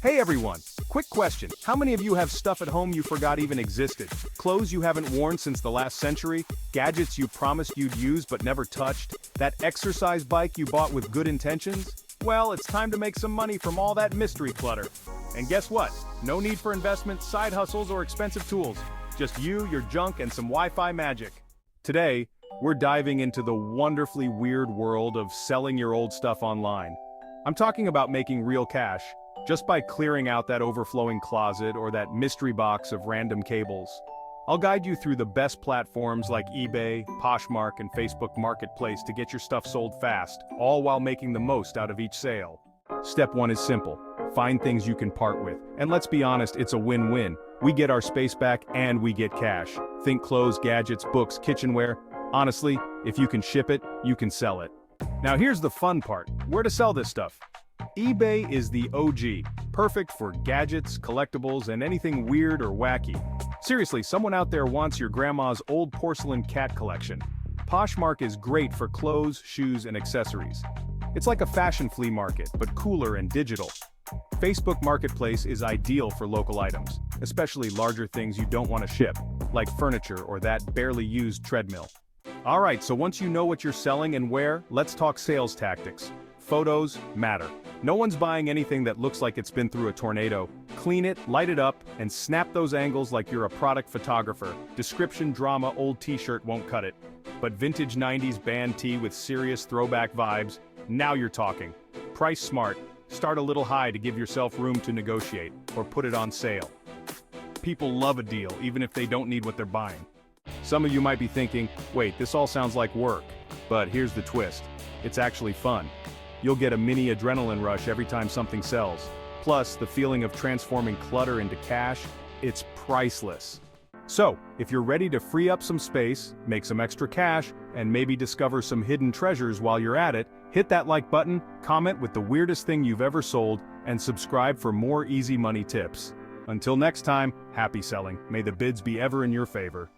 Hey everyone! Quick question. How many of you have stuff at home you forgot even existed? Clothes you haven't worn since the last century? Gadgets you promised you'd use but never touched? That exercise bike you bought with good intentions? Well, it's time to make some money from all that mystery clutter. And guess what? No need for investment, side hustles, or expensive tools. Just you, your junk, and some Wi-Fi magic. Today, we're diving into the wonderfully weird world of selling your old stuff online. I'm talking about making real cash, just by clearing out that overflowing closet or that mystery box of random cables. I'll guide you through the best platforms like eBay, Poshmark, and Facebook Marketplace to get your stuff sold fast, all while making the most out of each sale. Step 1 is simple. Find things you can part with. And let's be honest, it's a win-win. We get our space back and we get cash. Think clothes, gadgets, books, kitchenware. Honestly, if you can ship it, you can sell it. Now here's the fun part. Where to sell this stuff? eBay is the OG, perfect for gadgets, collectibles, and anything weird or wacky. Seriously, someone out there wants your grandma's old porcelain cat collection. Poshmark is great for clothes, shoes, and accessories. It's like a fashion flea market, but cooler and digital. Facebook Marketplace is ideal for local items, especially larger things you don't want to ship, like furniture or that barely used treadmill. Alright, so once you know what you're selling and where, let's talk sales tactics. Photos matter. No one's buying anything that looks like it's been through a tornado. Clean it, light it up, and snap those angles like you're a product photographer. Description drama old t-shirt won't cut it. But vintage 90s band tee with serious throwback vibes, now you're talking. Price smart. Start a little high to give yourself room to negotiate, or put it on sale. People love a deal, even if they don't need what they're buying. Some of you might be thinking, wait, this all sounds like work. But here's the twist. It's actually fun. You'll get a mini adrenaline rush every time something sells. Plus, the feeling of transforming clutter into cash, it's priceless. So, if you're ready to free up some space, make some extra cash, and maybe discover some hidden treasures while you're at it, hit that like button, comment with the weirdest thing you've ever sold, and subscribe for more easy money tips. Until next time, happy selling. May the bids be ever in your favor.